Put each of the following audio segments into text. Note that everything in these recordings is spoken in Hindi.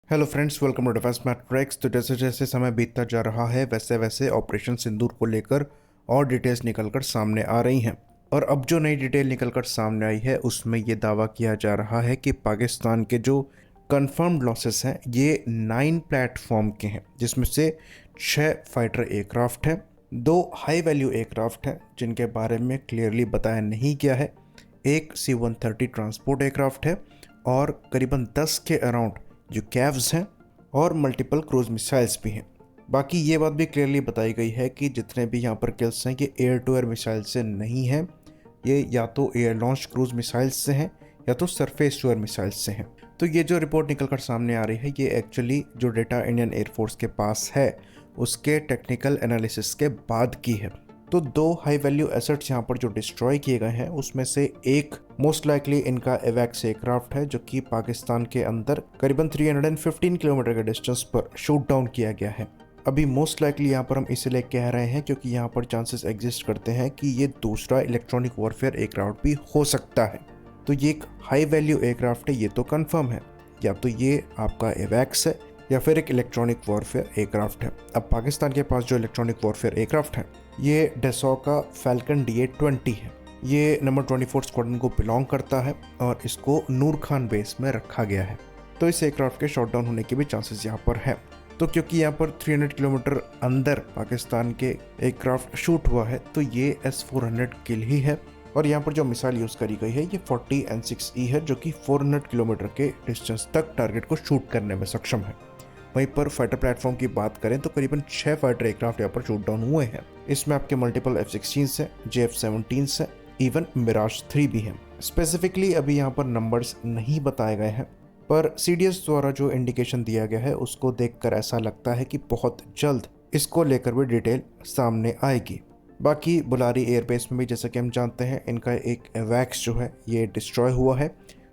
Hello friends, welcome to defence matrix. तो जैसे जैसे समय बीतता जा रहा है वैसे वैसे ऑपरेशन सिंदूर को लेकर और डिटेल्स निकलकर सामने आ रही हैं। और अब जो नई डिटेल निकलकर सामने आई है उसमें ये दावा किया जा रहा है कि पाकिस्तान के जो कंफर्म्ड लॉसेस हैं ये 9 प्लेटफॉर्म के हैं, जिसमें से 6 फाइटर एयरक्राफ्ट हैं, 2 हाई वैल्यू एयरक्राफ्ट हैं जिनके बारे में क्लियरली बताया नहीं गया है, एक C-130 ट्रांसपोर्ट एयरक्राफ्ट है और करीबन 10 के अराउंड जो कैव्स हैं और मल्टीपल क्रूज मिसाइल्स भी हैं। बाकी ये बात भी क्लियरली बताई गई है कि जितने भी यहाँ पर किल्स हैं ये एयर टू एयर मिसाइल से नहीं हैं, ये या तो एयर लॉन्च क्रूज मिसाइल्स से हैं या तो सरफेस टू एयर मिसाइल्स से हैं। तो ये जो रिपोर्ट निकल कर सामने आ रही है ये एक्चुअली जो डेटा इंडियन एयरफोर्स के पास है उसके टेक्निकल एनालिसिस के बाद की है। तो 2 हाई वैल्यू एसेट्स यहाँ पर जो डिस्ट्रॉय किए गए हैं उसमें से एक मोस्ट लाइकली इनका एवैक्स एयरक्राफ्ट है जो कि पाकिस्तान के अंदर करीबन 315 किलोमीटर के डिस्टेंस पर शूट डाउन किया गया है। अभी मोस्ट लाइकली यहाँ पर हम इसलिए कह रहे हैं क्योंकि यहाँ पर चांसेस एग्जिस्ट करते हैं कि ये दूसरा इलेक्ट्रॉनिक वॉरफेयर एयरक्राफ्ट भी हो सकता है। तो ये एक हाई वैल्यू एयरक्राफ्ट है, ये तो कन्फर्म है, या तो ये आपका एवैक्स है या फिर एक इलेक्ट्रॉनिक वॉरफेयर एयरक्राफ्ट है। अब पाकिस्तान के पास जो इलेक्ट्रॉनिक वॉरफेयर एयरक्राफ्ट है ये डसॉ का फैल्कन DA-20 है। ये नंबर 24 स्क्वाड्रन को बिलोंग करता है और इसको नूर खान बेस में रखा गया है। तो इस एयरक्राफ्ट के शॉट डाउन होने के भी चांसेस यहाँ पर है। तो क्योंकि यहाँ पर 300 किलोमीटर अंदर पाकिस्तान के एयरक्राफ्ट शूट हुआ है तो ये S-400 किल ही है। और यहाँ पर जो मिसाइल यूज़ करी गई है ये 40 N6E है जो कि 400 किलोमीटर के डिस्टेंस तक टारगेट को शूट करने में सक्षम है। वहीं पर फाइटर प्लेटफॉर्म की बात करें तो करीबन 6 फाइटर एयरक्राफ्ट यहाँ पर शूट डाउन हुए हैं। इसमें आपके मल्टीपल F-16 है, JF-17 है, इवन मिराज 3 भी हैं। स्पेसिफिकली अभी यहाँ पर नंबर्स नहीं बताए गए हैं, पर CDS द्वारा जो इंडिकेशन दिया गया है उसको देखकर ऐसा लगता है कि बहुत जल्द इसको लेकर भी डिटेल सामने आएगी। बाकी बुलारी एयरबेस में भी जैसा कि हम जानते हैं इनका एक एवैक्स जो है ये डिस्ट्रॉय हुआ है,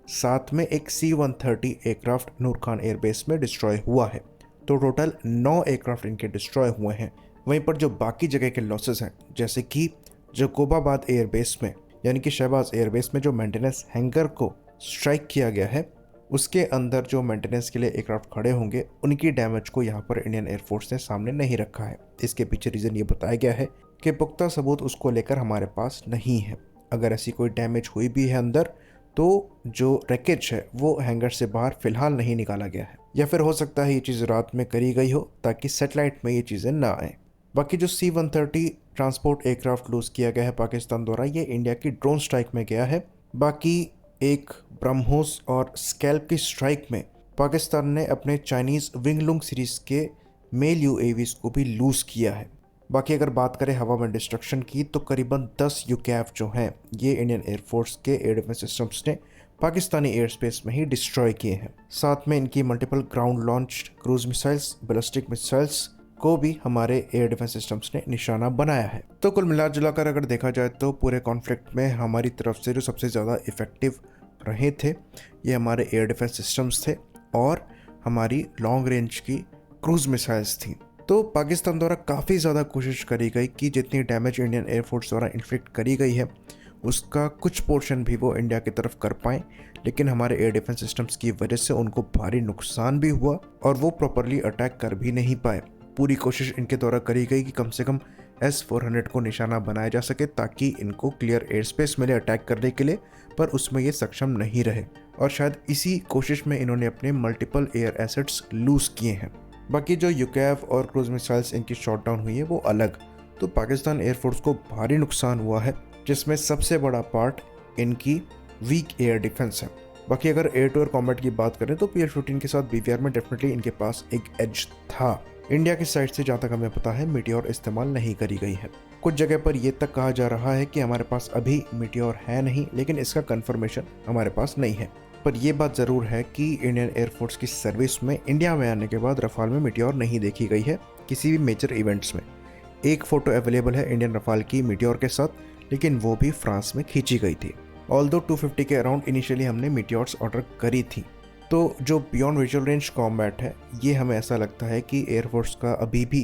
साथ में एक C-130 एयरक्राफ्ट नूर खान एयरबेस में डिस्ट्रॉय हुआ है। तो टोटल 9 एयरक्राफ्ट इनके डिस्ट्रॉय हुए हैं। वहीं पर जो बाकी जगह के लॉसेस हैं जैसे कि जकोबाबाद एयरबेस में यानी कि शहबाज एयरबेस में जो मेंटेनेंस हैंगर को स्ट्राइक किया गया है उसके अंदर जो मेंटेनेंस के लिए एयरक्राफ्ट खड़े होंगे उनकी डैमेज को यहाँ पर इंडियन एयरफोर्स ने सामने नहीं रखा है। इसके पीछे रीज़न ये बताया गया है कि पुख्ता सबूत उसको लेकर हमारे पास नहीं है। अगर ऐसी कोई डैमेज हुई भी है अंदर तो जो रैकेज है वो हैंगर से बाहर फिलहाल नहीं निकाला गया है, या फिर हो सकता है ये चीज़ रात में करी गई हो ताकि सैटेलाइट में ये चीज़ें ना आए। बाकी जो C-130 ट्रांसपोर्ट एयरक्राफ्ट लूज किया गया है पाकिस्तान द्वारा ये इंडिया की ड्रोन स्ट्राइक में गया है। बाकी एक ब्रह्मोस और स्कैल्प की स्ट्राइक में पाकिस्तान ने अपने चाइनीज़ विंगलुंग सीरीज़ के मेल UAVs को भी लूज किया है। बाकी अगर बात करें हवा में डिस्ट्रक्शन की तो करीबन 10 UCAV जो हैं ये इंडियन एयरफोर्स के एयर डिफेंस सिस्टम्स ने पाकिस्तानी एयर स्पेस में ही डिस्ट्रॉय किए हैं। साथ में इनकी multiple ground launch cruise missiles, ballistic missiles को भी हमारे एयर डिफेंस सिस्टम्स ने निशाना बनाया है। तो कुल मिला जुलाकर अगर देखा जाए तो पूरे कॉन्फ्लिक्ट में हमारी तरफ से जो सबसे ज़्यादा इफेक्टिव रहे थे ये हमारे एयर डिफेंस सिस्टम्स थे और हमारी लॉन्ग रेंज की क्रूज मिसाइल्स थी। तो पाकिस्तान द्वारा काफ़ी ज़्यादा कोशिश करी गई कि जितनी डैमेज इंडियन एयरफोर्स द्वारा इन्फ्लिक्ट करी गई है उसका कुछ पोर्शन भी वो इंडिया की तरफ कर पाएँ, लेकिन हमारे एयर डिफेंस सिस्टम्स की वजह से उनको भारी नुकसान भी हुआ और वो प्रॉपरली अटैक कर भी नहीं पाए। पूरी कोशिश इनके द्वारा करी गई कि कम से कम S-400 को निशाना बनाया जा सके ताकि इनको क्लियर एयर स्पेस मिले अटैक करने के लिए, पर उसमें ये सक्षम नहीं रहे और शायद इसी कोशिश में इन्होंने अपने मल्टीपल एयर एसेट्स लूज किए हैं। बाकी जो UCAV और क्रूज मिसाइल्स इनकी शॉट डाउन हुई है वो अलग। तो पाकिस्तान एयरफोर्स को भारी नुकसान हुआ है जिसमें सबसे बड़ा पार्ट इनकी वीक एयर डिफेंस है। बाकी अगर एयर टू एयर कॉम्बैट की बात करें तो PL-15 के साथ BVR में डेफिनेटली इनके पास एक एज था। इंडिया की साइड से जहाँ तक हमें पता है मीटियोर इस्तेमाल नहीं करी गई है। कुछ जगह पर यह तक कहा जा रहा है कि हमारे पास अभी मीटियोर है नहीं, लेकिन इसका कंफर्मेशन हमारे पास नहीं है। पर यह बात ज़रूर है कि इंडियन एयरफोर्स की सर्विस में इंडिया में आने के बाद रफाल में मीटियोर नहीं देखी गई है किसी भी मेजर इवेंट्स में। एक फ़ोटो अवेलेबल है इंडियन रफाल की मीटियोर के साथ, लेकिन वो भी फ्रांस में खींची गई थी। ऑल्दो 250 के अराउंड इनिशियली हमने मीटियोर्स ऑर्डर करी थी। तो जो बियॉन्ड विजुअल रेंज कॉम्बैट है ये हमें ऐसा लगता है कि एयरफोर्स का अभी भी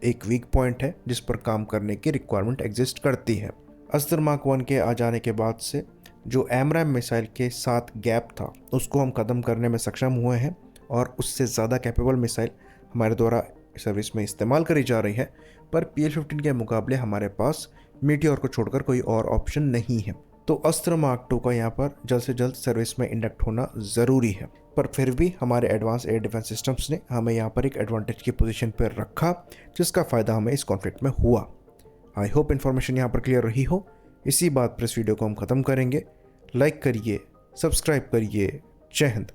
एक वीक पॉइंट है जिस पर काम करने की रिक्वायरमेंट एग्जिस्ट करती है। अस्त्र मार्क 1 के आ जाने के बाद से जो AMRAAM मिसाइल के साथ गैप था उसको हम ख़त्म करने में सक्षम हुए हैं और उससे ज़्यादा कैपेबल मिसाइल हमारे द्वारा सर्विस में इस्तेमाल करी जा रही है, पर PL-15 के मुकाबले हमारे पास मीटियोर को छोड़कर कोई और ऑप्शन नहीं है। तो अस्त्र मार्क 2 का यहाँ पर जल्द से जल्द सर्विस में इंडक्ट होना ज़रूरी है। पर फिर भी हमारे एडवांस एयर डिफेंस सिस्टम्स ने हमें यहाँ पर एक एडवांटेज की पोजीशन पर रखा, जिसका फ़ायदा हमें इस कॉन्फ्लिक्ट में हुआ। आई होप इन्फॉर्मेशन यहाँ पर क्लियर रही हो। इसी बात पर इस वीडियो को हम ख़त्म करेंगे। लाइक करिए, सब्सक्राइब करिए। जय हिंद।